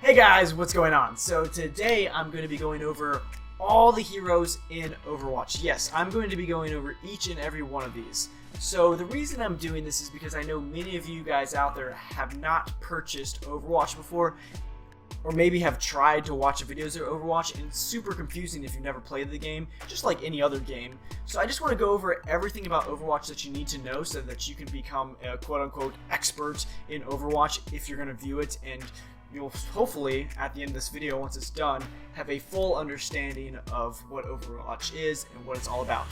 Hey guys, what's going on? So today I'm going to be going over all the heroes in Overwatch. Yes, I'm going to be going over each and every one of these. So the reason I'm doing this is because I know many of you guys out there have not purchased Overwatch before, or maybe have tried to watch videos of Overwatch, and it's super confusing if you've never played the game, just like any other game. So I just want to go over everything about Overwatch that you need to know so that you can become a quote-unquote expert in Overwatch if you're going to view it, and you'll hopefully, at the end of this video, once it's done, have a full understanding of what Overwatch is and what it's all about.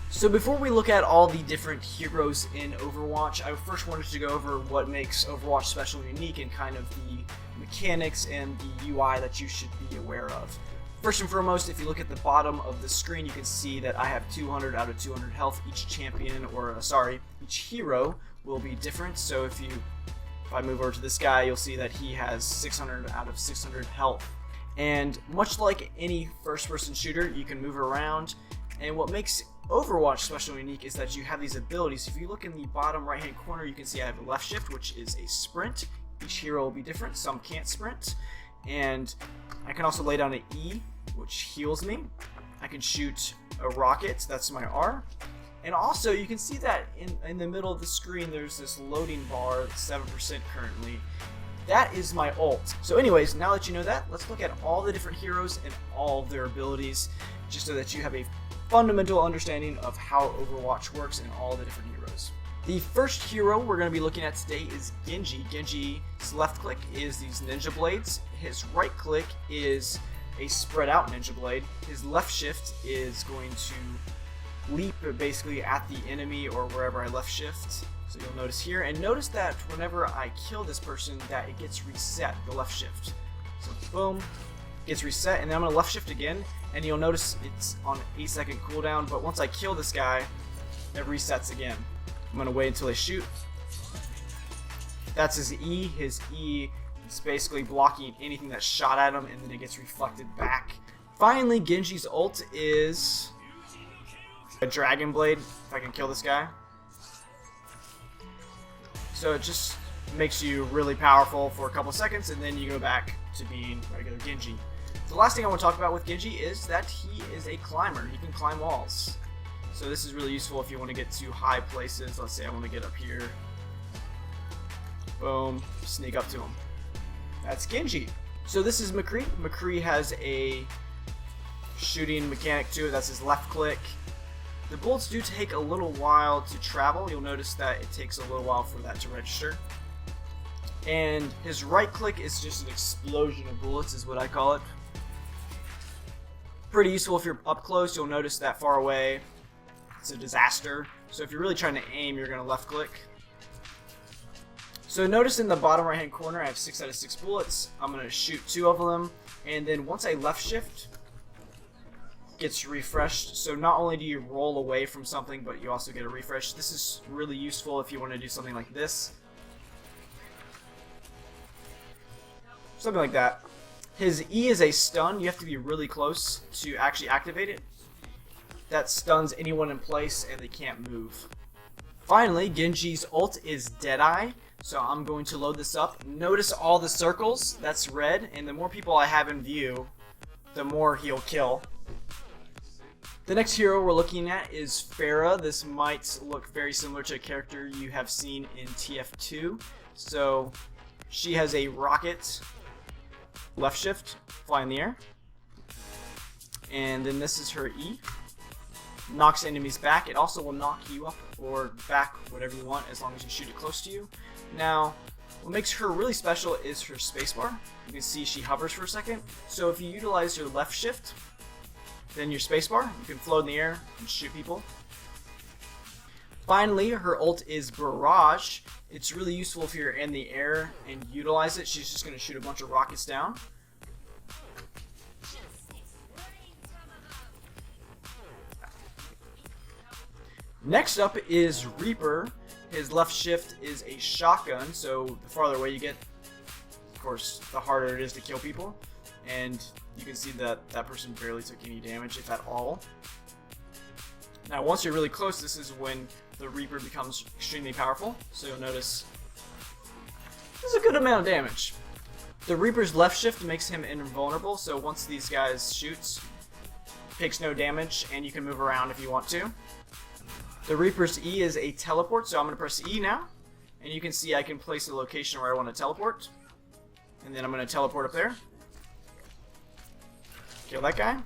So before we look at all the different heroes in Overwatch, I first wanted to go over what makes Overwatch special and unique and kind of the mechanics and the UI that you should be aware of. First and foremost, if you look at the bottom of the screen, you can see that I have 200 out of 200 health. Each champion, each hero will be different. So if I move over to this guy, you'll see that he has 600 out of 600 health. And much like any first-person shooter, you can move around. And what makes Overwatch special and unique is that you have these abilities. If you look in the bottom right-hand corner, you can see I have a left shift, which is a sprint. Each hero will be different. Some can't sprint. And I can also lay down an E, which heals me. I can shoot a rocket. That's my R. And also, you can see that in the middle of the screen, there's this loading bar, 7% currently. That is my ult. So anyways, now that you know that, let's look at all the different heroes and all of their abilities, just so that you have a fundamental understanding of how Overwatch works and all the different heroes. The first hero we're going to be looking at today is Genji. Genji's left click is these ninja blades. His right click is a spread out ninja blade. His left shift is going to leap basically at the enemy or wherever I left shift. So you'll notice here, and notice that whenever I kill this person, that it gets reset, the left shift. So boom, gets reset, and then I'm going to left shift again, and you'll notice it's on 8-second cooldown, but once I kill this guy, it resets again. I'm going to wait until they shoot. That's his E. His E is basically blocking anything that's shot at him, and then it gets reflected back. Finally, Genji's ult is a dragon blade, if I can kill this guy. So it just makes you really powerful for a couple seconds, and then you go back to being regular Genji. The last thing I want to talk about with Genji is that he is a climber. He can climb walls. So this is really useful if you want to get to high places. Let's say I want to get up here. Boom, sneak up to him. That's Genji. So this is McCree. McCree has a shooting mechanic to it. That's his left click. The bullets do take a little while to travel. You'll notice that it takes a little while for that to register. And his right click is just an explosion of bullets, is what I call it. Pretty useful if you're up close. You'll notice that far away, it's a disaster. So if you're really trying to aim, you're going to left click. So notice in the bottom right hand corner, I have 6 out of 6 bullets. I'm going to shoot 2 of them. And then once I left shift, gets refreshed. So not only do you roll away from something, but you also get a refresh. This is really useful if you want to do something like this. Something like that. His E is a stun. You have to be really close to actually activate it. That stuns anyone in place and they can't move. Finally, Genji's ult is Deadeye. So I'm going to load this up. Notice all the circles, that's red, and the more people I have in view, the more he'll kill. The next hero we're looking at is Pharah. This might look very similar to a character you have seen in TF2. So she has a rocket, left shift, fly in the air. And then this is her E. Knocks enemies back. It also will knock you up or back, whatever you want, as long as you shoot it close to you. Now, what makes her really special is her spacebar. You can see she hovers for a second. So if you utilize your left shift, then your spacebar, you can float in the air and shoot people. Finally, her ult is Barrage. It's really useful if you're in the air and utilize it. She's just going to shoot a bunch of rockets down. Next up is Reaper. His left shift is a shotgun, so the farther away you get, of course, the harder it is to kill people. And you can see that that person barely took any damage, if at all. Now, once you're really close, this is when the Reaper becomes extremely powerful. So you'll notice there's a good amount of damage. The Reaper's left shift makes him invulnerable, so once these guys shoot, takes no damage, and you can move around if you want to. The Reaper's E is a teleport, so I'm going to press E now, and you can see I can place a location where I want to teleport, and then I'm going to teleport up there. Kill that guy.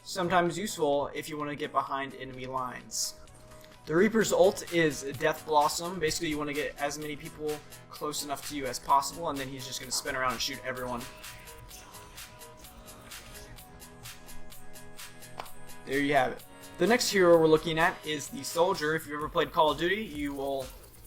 Sometimes useful if you want to get behind enemy lines. The Reaper's ult is Death Blossom. Basically, you want to get as many people close enough to you as possible, and then he's just going to spin around and shoot everyone. There you have it. The next hero we're looking at is the Soldier. If you've ever played Call of Duty, you will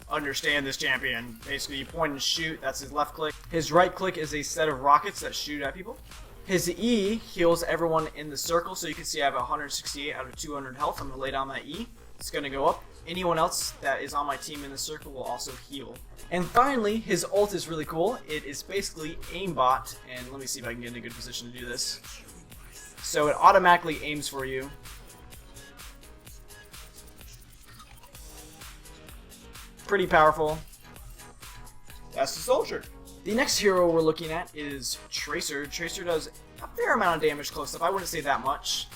understand this champion. Basically, you point and shoot. That's his left click. His right click is a set of rockets that shoot at people. His E heals everyone in the circle, so you can see I have 168 out of 200 health. I'm going to lay down that E. It's going to go up. Anyone else that is on my team in the circle will also heal. And finally, his ult is really cool. It is basically aimbot, and let me see if I can get in a good position to do this. So it automatically aims for you. Pretty powerful. That's the Soldier. The next hero we're looking at is Tracer. Tracer does a fair amount of damage close up. I wouldn't say that much.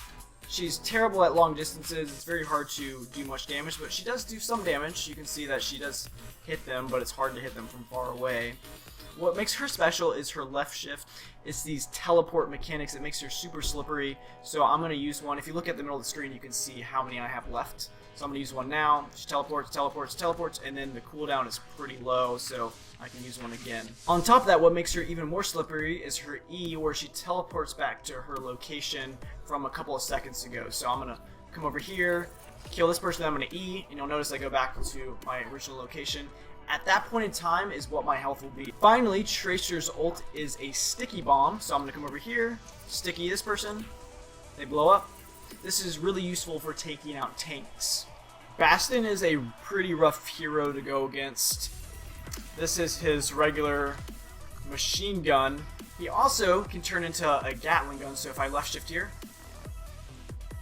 She's terrible at long distances. It's very hard to do much damage, but she does do some damage. You can see that she does hit them, but it's hard to hit them from far away. What makes her special is her left shift. It's these teleport mechanics. It makes her super slippery. So I'm going to use one. If you look at the middle of the screen, you can see how many I have left. So I'm going to use one now. She teleports, teleports, teleports, and then the cooldown is pretty low, so I can use one again. On top of that, what makes her even more slippery is her E, where she teleports back to her location from a couple of seconds ago. So I'm going to come over here, kill this person, then I'm going to E, and you'll notice I go back to my original location. At that point in time is what my health will be. Finally, Tracer's ult is a sticky bomb, so I'm going to come over here, sticky this person, they blow up. This is really useful for taking out tanks. Bastion is a pretty rough hero to go against. This is his regular machine gun. He also can turn into a Gatling gun, so if I left shift here,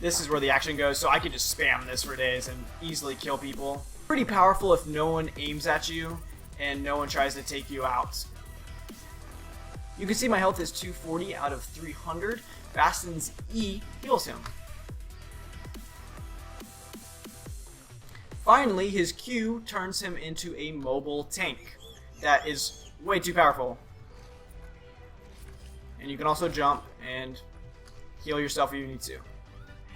this is where the action goes, so I can just spam this for days and easily kill people. Pretty powerful if no one aims at you and no one tries to take you out. You can see my health is 240 out of 300. Bastion's E heals him. Finally, his Q turns him into a mobile tank. That is way too powerful. And you can also jump and heal yourself if you need to.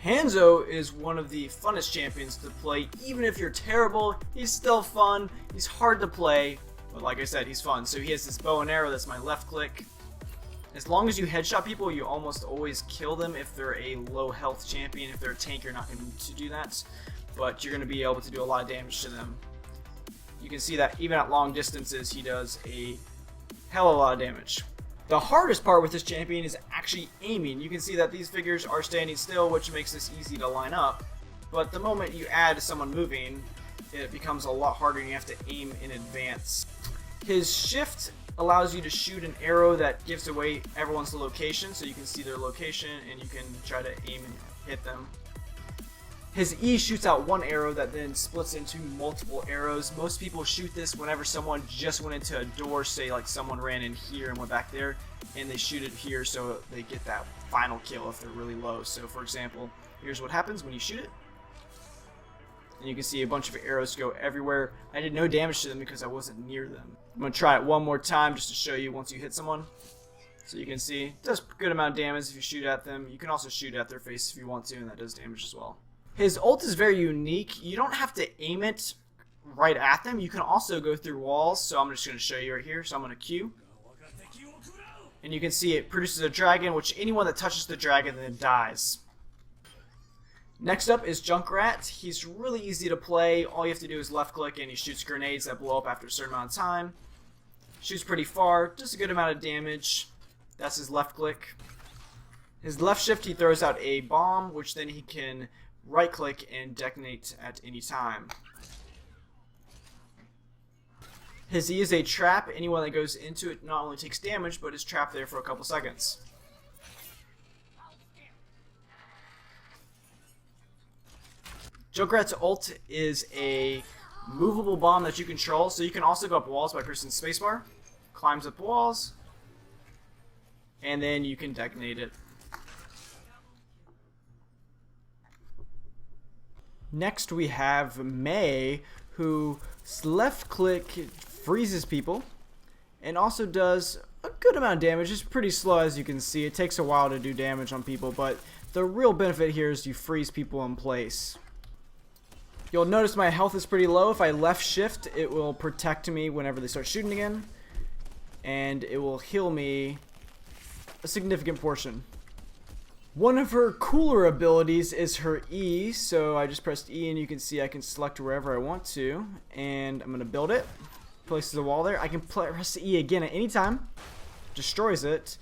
Hanzo is one of the funnest champions to play. Even if you're terrible, he's still fun. He's hard to play, but like I said, he's fun. So he has this bow and arrow, that's my left click. As long as you headshot people, you almost always kill them if they're a low health champion. If they're a tank, you're not going to do that, but you're going to be able to do a lot of damage to them. You can see that even at long distances, he does a hell of a lot of damage. The hardest part with this champion is actually aiming. You can see that these figures are standing still, which makes this easy to line up. But the moment you add someone moving, it becomes a lot harder and you have to aim in advance. His shift allows you to shoot an arrow that gives away everyone's location, so you can see their location and you can try to aim and hit them. His E shoots out one arrow that then splits into multiple arrows. Most people shoot this whenever someone just went into a door, say like someone ran in here and went back there, and they shoot it here so they get that final kill if they're really low. So for example, here's what happens when you shoot it. And you can see a bunch of arrows go everywhere. I did no damage to them because I wasn't near them. I'm going to try it one more time just to show you once you hit someone. So you can see it does a good amount of damage if you shoot at them. You can also shoot at their face if you want to, and that does damage as well. His ult is very unique. You don't have to aim it right at them. You can also go through walls. So I'm just going to show you right here. So I'm going to Q. And you can see it produces a dragon, which anyone that touches the dragon then dies. Next up is Junkrat. He's really easy to play. All you have to do is left click and he shoots grenades that blow up after a certain amount of time. Shoots pretty far, does a good amount of damage. That's his left click. His left shift, he throws out a bomb, which then he can right click and detonate at any time. His E is a trap. Anyone that goes into it not only takes damage, but is trapped there for a couple seconds. Junkrat's ult is a movable bomb that you control, so you can also go up walls by pressing spacebar. Climbs up walls, and then you can detonate it. Next we have Mei, who left click freezes people and also does a good amount of damage. It's pretty slow, as you can see. It takes a while to do damage on people, but the real benefit here is you freeze people in place. You'll notice my health is pretty low. If I left shift, it will protect me whenever they start shooting again, and it will heal me a significant portion. One of her cooler abilities is her E, so I just pressed E and you can see I can select wherever I want to, and I'm going to build it. Places a wall there. I can press E again at any time, destroys it,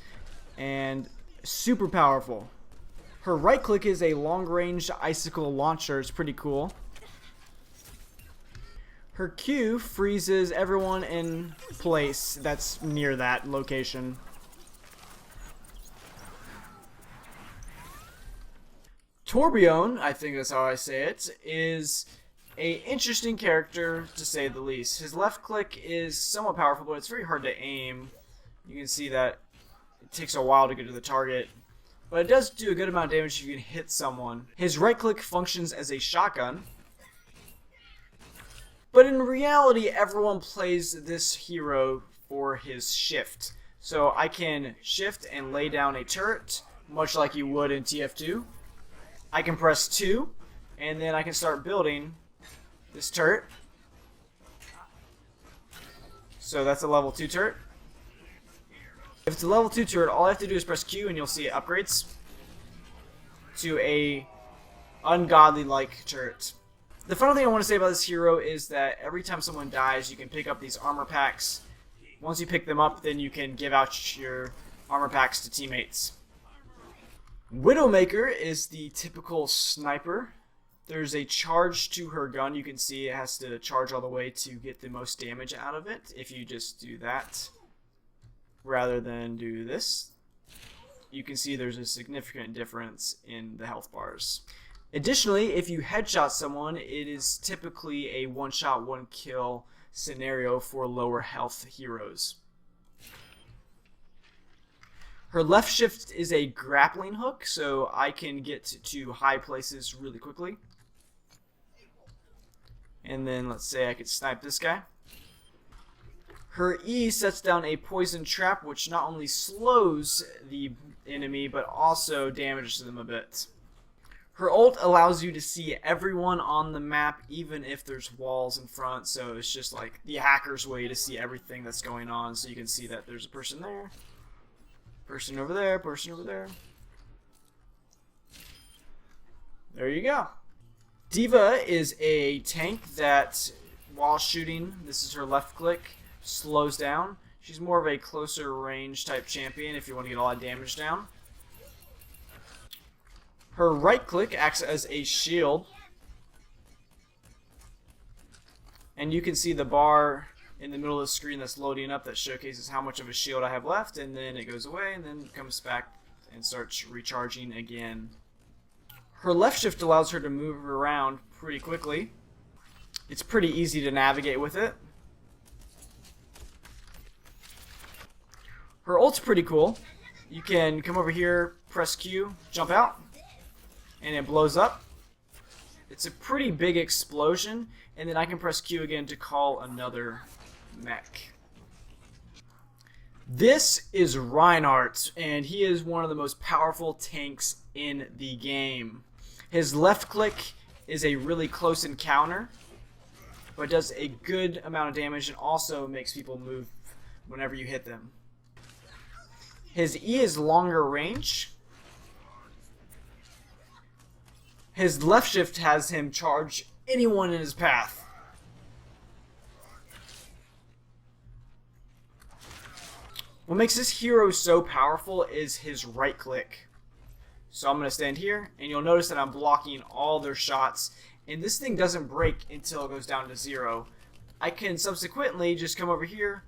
and super powerful. Her right click is a long range icicle launcher. It's pretty cool. Her Q freezes everyone in place that's near that location. Torbjorn, I think that's how I say it, is a interesting character to say the least. His left click is somewhat powerful, but it's very hard to aim. You can see that it takes a while to get to the target, but it does do a good amount of damage if you can hit someone. His right click functions as a shotgun, but in reality everyone plays this hero for his shift. So I can shift and lay down a turret, much like you would in TF2. I can press 2, and then I can start building this turret. So that's a level 2 turret. If it's a level 2 turret, all I have to do is press Q and you'll see it upgrades to a ungodly-like turret. The final thing I want to say about this hero is that every time someone dies, you can pick up these armor packs. Once you pick them up, then you can give out your armor packs to teammates. Widowmaker is the typical sniper. There's a charge to her gun. You can see it has to charge all the way to get the most damage out of it. If you just do that rather than do this, you can see there's a significant difference in the health bars. Additionally, if you headshot someone, it is typically a one-shot, one-kill scenario for lower health heroes. Her left shift is a grappling hook, so I can get to high places really quickly. And then let's say I could snipe this guy. Her E sets down a poison trap, which not only slows the enemy, but also damages them a bit. Her ult allows you to see everyone on the map, even if there's walls in front, so it's just like the hacker's way to see everything that's going on, so you can see that there's a person there. Person over there, person over there. There you go. Diva is a tank that, while shooting, this is her left click, slows down. She's more of a closer range type champion if you want to get a lot of damage down. Her right click acts as a shield. And you can see the bar in the middle of the screen that's loading up that showcases how much of a shield I have left, and then it goes away and then comes back and starts recharging again. Her left shift allows her to move around pretty quickly. It's pretty easy to navigate with it. Her ult's pretty cool. You can come over here, press Q, jump out, and it blows up. It's a pretty big explosion, and then I can press Q again to call another mech. This is Reinhardt, and he is one of the most powerful tanks in the game. His left click is a really close encounter, but does a good amount of damage and also makes people move whenever you hit them. His E is longer range. His left shift has him charge anyone in his path. What makes this hero so powerful is his right click. So I'm going to stand here, and you'll notice that I'm blocking all their shots, and this thing doesn't break until it goes down to 0. I can subsequently just come over here,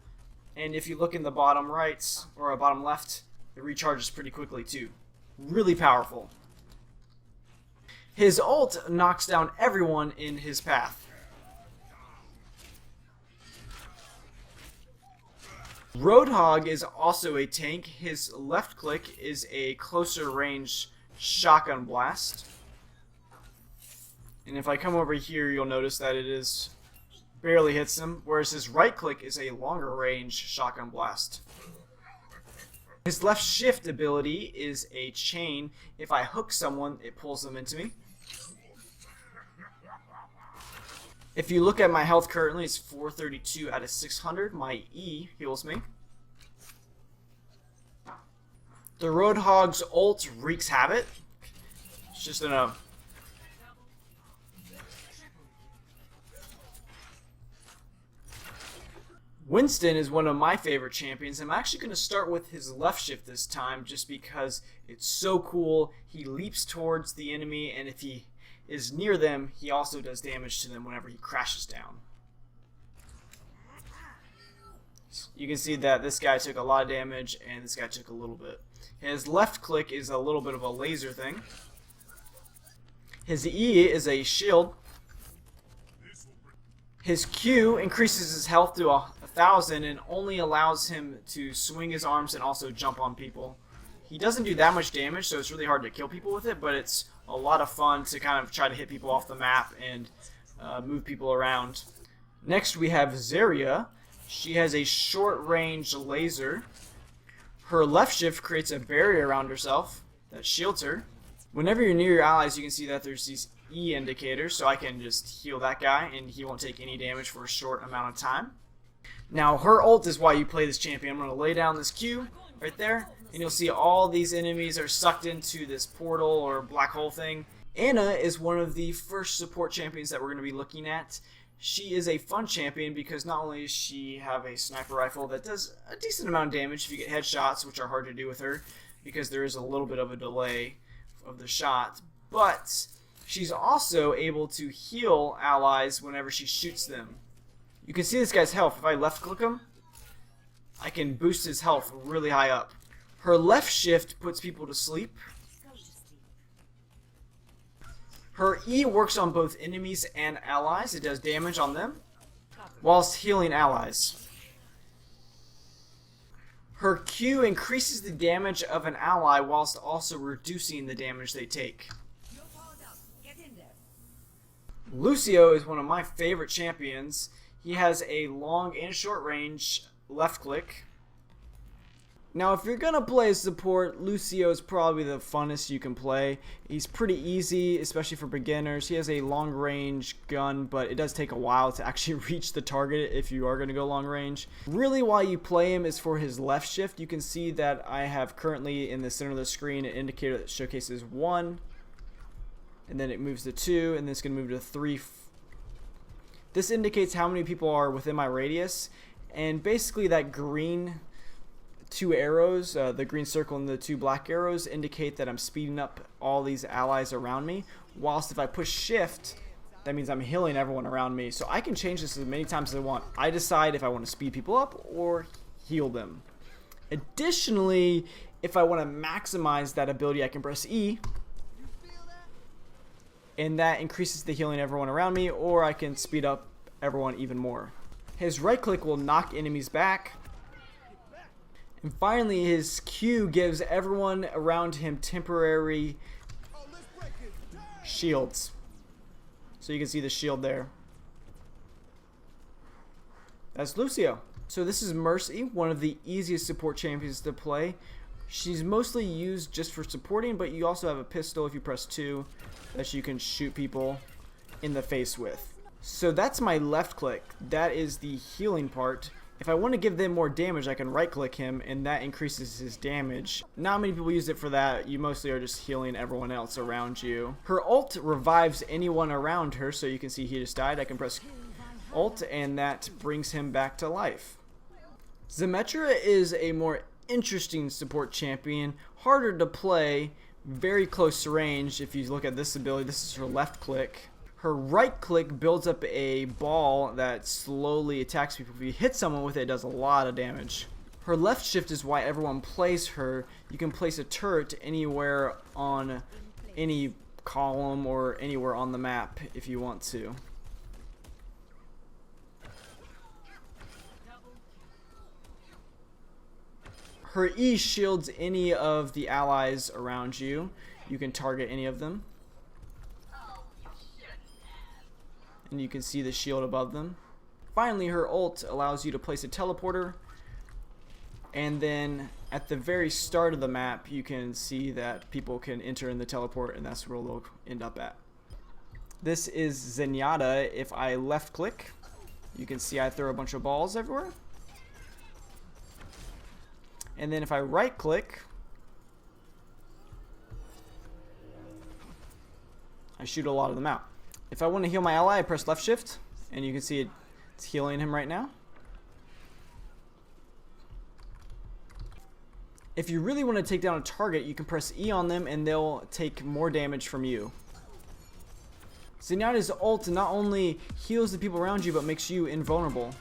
and if you look in the bottom right, or bottom left, it recharges pretty quickly too. Really powerful. His ult knocks down everyone in his path. Roadhog is also a tank. His left click is a closer range shotgun blast. And if I come over here, you'll notice that it is barely hits him, whereas his right click is a longer range shotgun blast. His left shift ability is a chain. If I hook someone, it pulls them into me. If you look at my health currently, it's 432 out of 600. My E heals me. The Roadhog's ult wreaks havoc. It's just a Winston is one of my favorite champions. I'm actually going to start with his left shift this time just because it's so cool. He leaps towards the enemy, and if he is near them, he also does damage to them whenever he crashes down. You can see that this guy took a lot of damage and this guy took a little bit. His left click is a little bit of a laser thing. His E is a shield. His Q increases his health to 1,000 and only allows him to swing his arms and also jump on people. He doesn't do that much damage, so it's really hard to kill people with it, but it's a lot of fun to kind of try to hit people off the map and move people around. Next we have Zarya. She has a short range laser. Her left shift creates a barrier around herself that shields her. Whenever you're near your allies, you can see that there's these E indicators, so I can just heal that guy and he won't take any damage for a short amount of time. Now her ult is why you play this champion. I'm going to lay down this Q right there, and you'll see all these enemies are sucked into this portal or black hole thing. Anna is one of the first support champions that we're going to be looking at. She is a fun champion because not only does she have a sniper rifle that does a decent amount of damage if you get headshots, which are hard to do with her because there is a little bit of a delay of the shot, but she's also able to heal allies whenever she shoots them. You can see this guy's health. If I left click him, I can boost his health really high up. Her left shift puts people to sleep. Her E works on both enemies and allies. It does damage on them whilst healing allies. Her Q increases the damage of an ally whilst also reducing the damage they take. Lucio is one of my favorite champions. He has a long and short range left click. Now if you're gonna play as support, Lucio is probably the funnest you can play. He's pretty easy, especially for beginners. He has a long range gun, but it does take a while to actually reach the target if you are gonna go long range. Really why you play him is for his left shift. You can see that I have currently in the center of the screen an indicator that showcases 1, and then it moves to 2, and then it's gonna move to 3. This indicates how many people are within my radius, and basically that green 2 arrows, the green circle and the 2 black arrows indicate that I'm speeding up all these allies around me, whilst if I push shift, that means I'm healing everyone around me. So I can change this as many times as I want. I decide if I want to speed people up or heal them. Additionally, if I want to maximize that ability, I can press E, and that increases the healing everyone around me, or I can speed up everyone even more. His right click will knock enemies back. And finally, his Q gives everyone around him temporary shields. So you can see the shield there. That's Lucio. So this is Mercy, one of the easiest support champions to play. She's mostly used just for supporting, but you also have a pistol if you press 2 that you can shoot people in the face with. So that's my left click. That is the healing part. If I want to give them more damage, I can right click him and that increases his damage. Not many people use it for that. You mostly are just healing everyone else around you. Her ult revives anyone around her, so you can see he just died. I can press ult and that brings him back to life. Symmetra is a more interesting support champion, harder to play, very close to range. If you look at this ability, this is her left click. Her right click builds up a ball that slowly attacks people. If you hit someone with it, it does a lot of damage. Her left shift is why everyone plays her. You can place a turret anywhere on any column or anywhere on the map if you want to. Her E shields any of the allies around you. You can target any of them. And you can see the shield above them. Finally, her ult allows you to place a teleporter. And then at the very start of the map, you can see that people can enter in the teleport, and that's where they'll end up at. This is Zenyatta. If I left click, you can see I throw a bunch of balls everywhere. And then if I right click, I shoot a lot of them out. If I want to heal my ally, I press left shift, and you can see it's healing him right now. If you really want to take down a target, you can press E on them and they'll take more damage from you. Zenyatta's ult not only heals the people around you, but makes you invulnerable.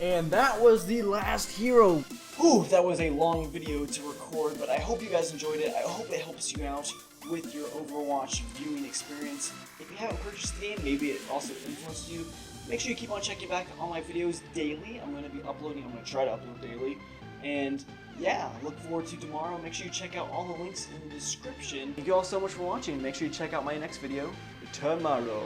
And that was the last hero. Whew, that was a long video to record, but I hope you guys enjoyed it. I hope it helps you out with your Overwatch viewing experience. If you haven't purchased the game, maybe it also influenced you, make sure you keep on checking back on my videos daily. I'm going to be uploading, I'm going to try to upload daily. And yeah, look forward to tomorrow. Make sure you check out all the links in the description. Thank you all so much for watching. Make sure you check out my next video tomorrow.